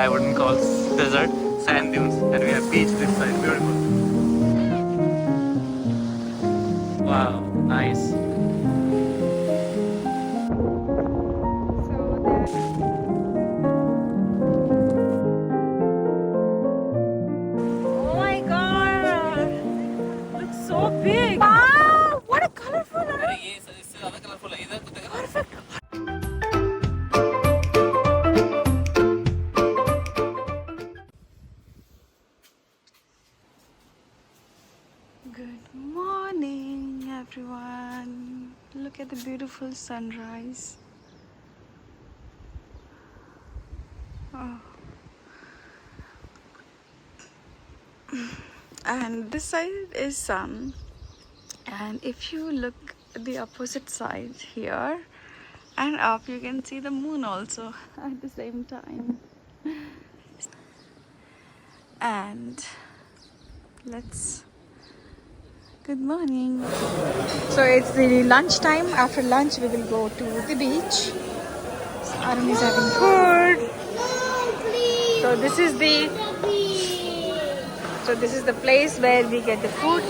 I wouldn't call desert, sand dunes, and we have beach this side. Beautiful. Wow, nice. Oh my god! Looks so big! Wow! What a colorful! Perfect! Good morning, everyone. Look at the beautiful sunrise. Oh. And this side is sun, and if you look at the opposite side here and up, you can see the moon also at the same time. And let's good morning. So it's the lunch time. After lunch we will go to the beach. Arun is having food. So this is the place where we get the food.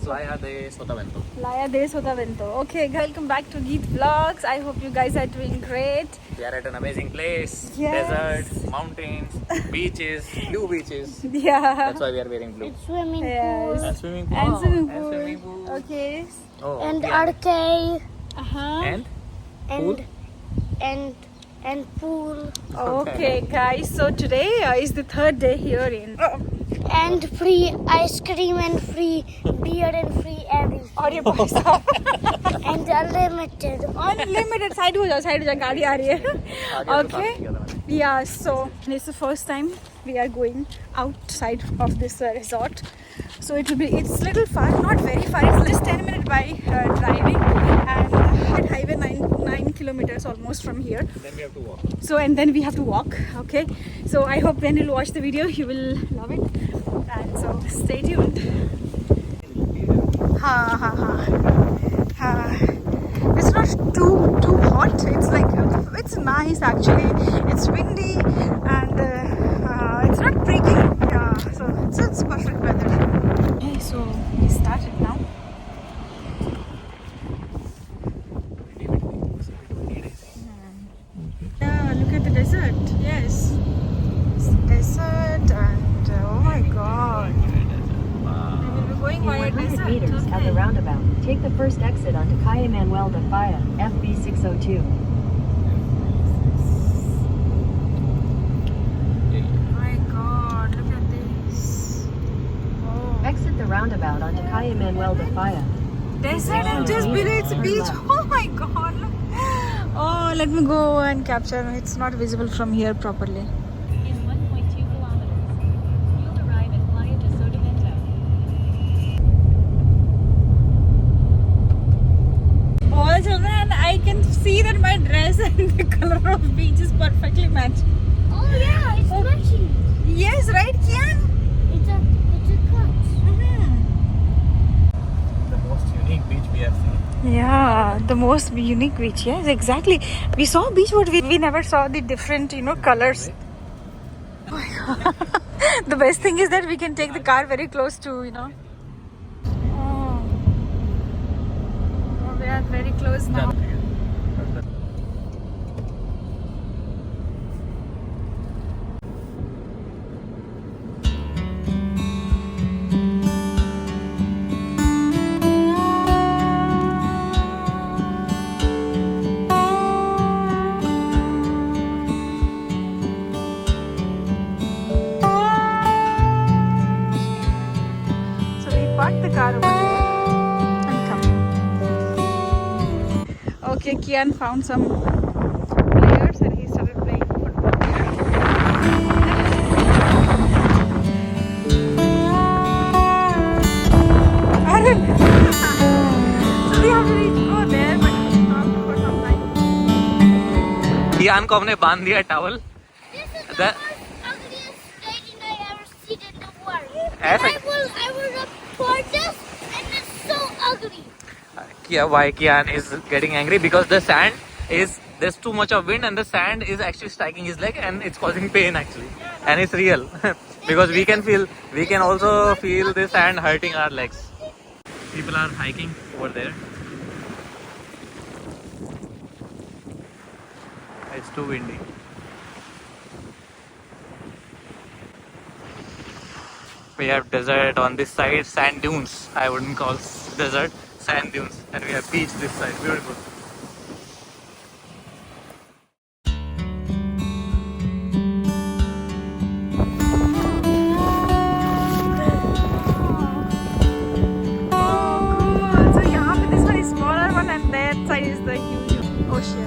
Playa de Sotavento. Playa de Sotavento. Okay, welcome back to Geet Vlogs. I hope you guys are doing great. We are at an amazing place. Yes. Desert, mountains, beaches, blue beaches. Yeah. That's why we are wearing blue. Swimming Yes. And swimming pool. And swimming And pool. swimming pool. Okay. Oh, and okay. arcade And pool? and pool Okay, guys. So today is the third day here in. and free ice cream and free beer and free everything और ये भाई साहब and unlimited. unlimited side हो जाओ गाड़ी आ रही है. आगे तो Okay. काफी ज्यादा मैंने. Yeah, so it's the first time we are going outside of this resort. So it's little far, not very far. It's just 10 minutes by driving, and at highway 9 kilometers almost from here. Then we have to walk. So and then we have to walk. Okay. So I hope when you watch the video, you will love it. And so stay tuned. It's not too hot. It's nice actually. It's windy and it's not breaking. Yeah, so it's perfect weather. Okay, so we started now. Yeah, look at the desert. Yes, it's the desert and oh my god. We will be going In via 100 desert. meters at the roundabout, take the first exit onto Calle Manuel de Falla, FB 602. My god, look at this. Oh. Exit the roundabout onto Calle Manuel de Falla. Desert and just below it's a beach. Oh my god. Look. Oh, let me go and capture. It's not visible from here properly. In 1.2 kilometers, you'll arrive at Playa de Sotavento. All children, and I can see that my dress and the color of beach is perfectly matched. Oh yeah, it's matching. Yes, right, Kian? It's a cut. The most unique beach we have seen. Yeah, the most unique beach. Yes, exactly. We saw a beach, but we never saw the different, colors. Oh my God. The best thing is that we can take the car very close to, Oh, we are very close now. Park the car over there and come. Okay, Kian found some players and he started playing football here. Arun! So we have to go there, but stop for some time. कियान को हमने बांध दिया towel. This is The- the most ugliest stadium I ever seen in the world. ऐसा- I will report this, and it's so ugly. Why Kian is getting angry? Because the sand is there's too much of wind and the sand is actually striking his leg and it's causing pain actually, and it's real because we can also feel the sand hurting our legs. People are hiking over there. It's too windy. We have desert on this side, sand dunes. I wouldn't call desert, sand dunes, and we have beach this side. Beautiful. Oh, cool. So यहाँ पे this one is smaller one and that side is the huge ocean.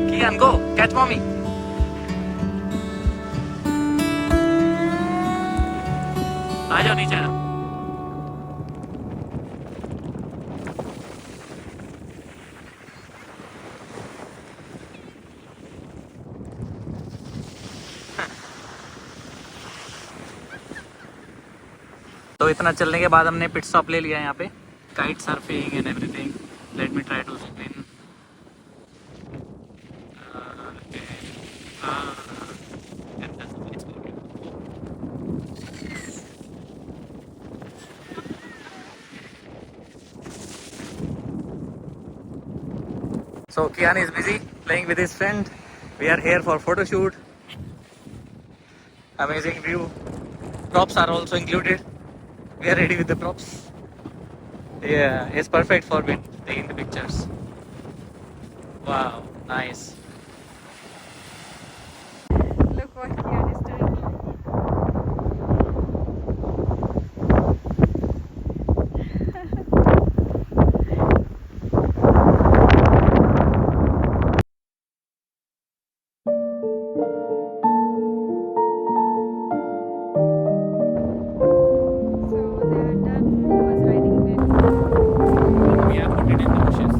Kian, go catch mommy. आ जाओ नीचे आओ. तो इतना चलने के बाद हमने पिट स्टॉप ले लिया यहाँ पे. Kite surfing and everything. Let me try to explain. So Kian is busy playing with his friend. We are here for photo shoot. Amazing view. Props are also included. We are ready with the props. Yeah, it's perfect for taking the pictures. Wow, nice. Look what Kian is doing. We have put it in the bushes.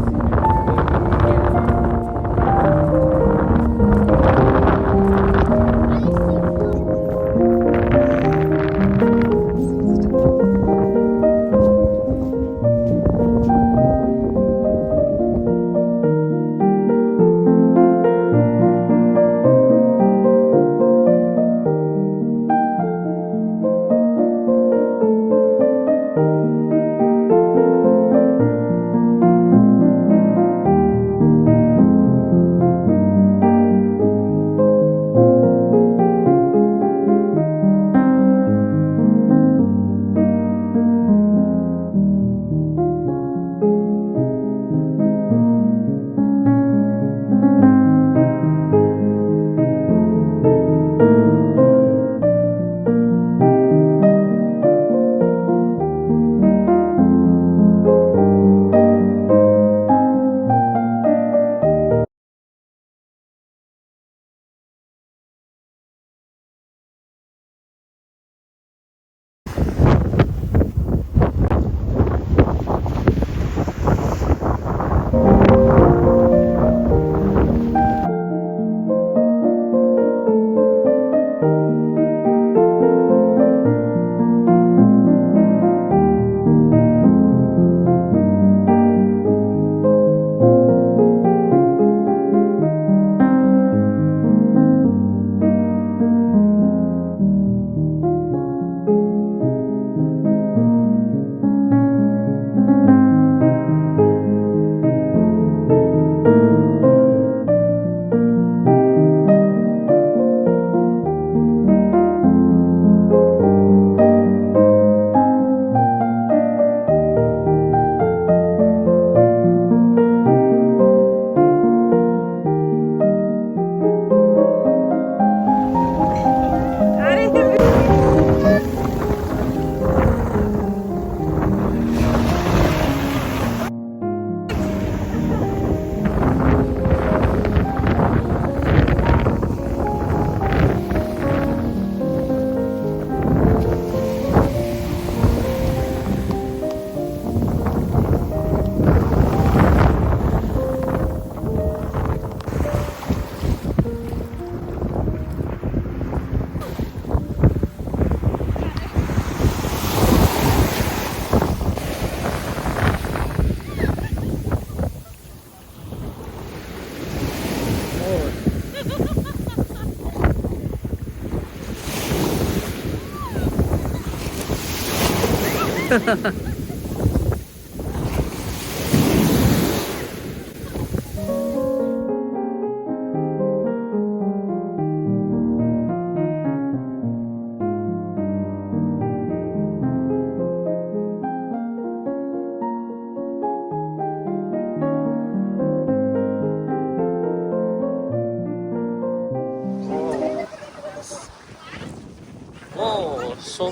Whoa, so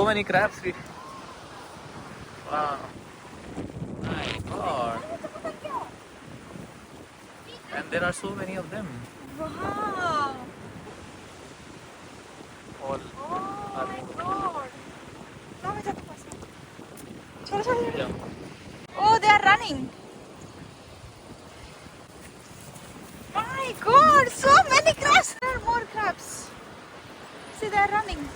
many crabs. Wow, my God. And there are so many of them. Wow. All Oh are my moving. God. Chalo, chalo, chalo, chalo. Yeah. Oh, they are running. My God, so many crabs. There are more crabs. See, they are running.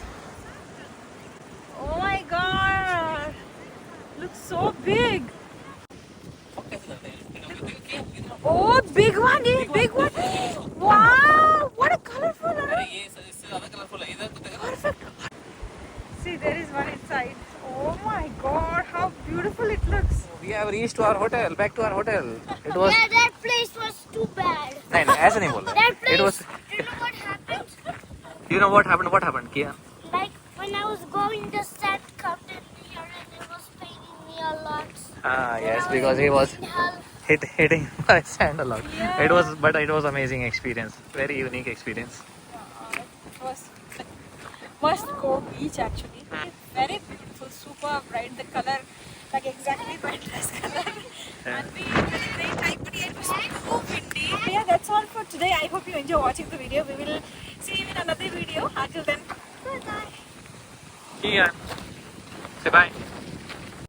Oh my God. Looks so big. Oh, big one, big one. Wow, what a colorful one. Perfect. See, there is one inside. Oh my God, how beautiful it looks. We have reached to our hotel, back to our hotel. It was Yeah, that place was too bad. नहीं नहीं ऐसे नहीं बोल रहा. That It was. place, do you know what happened? You know what happened? What happened, Kia? Like when I was going, the sand come in here and it was paining me a lot. Ah Then yes, I because he was in hell. hitting my sand a lot. Yeah. It was amazing experience. Very unique experience. It was must go beach actually. Very beautiful, super bright. The color, like exactly my dress color. And we had a great time, but it was so windy. Yeah, that's all for today. I hope you enjoy watching the video. We will see you in another video. Until then, bye bye. Kia, say bye.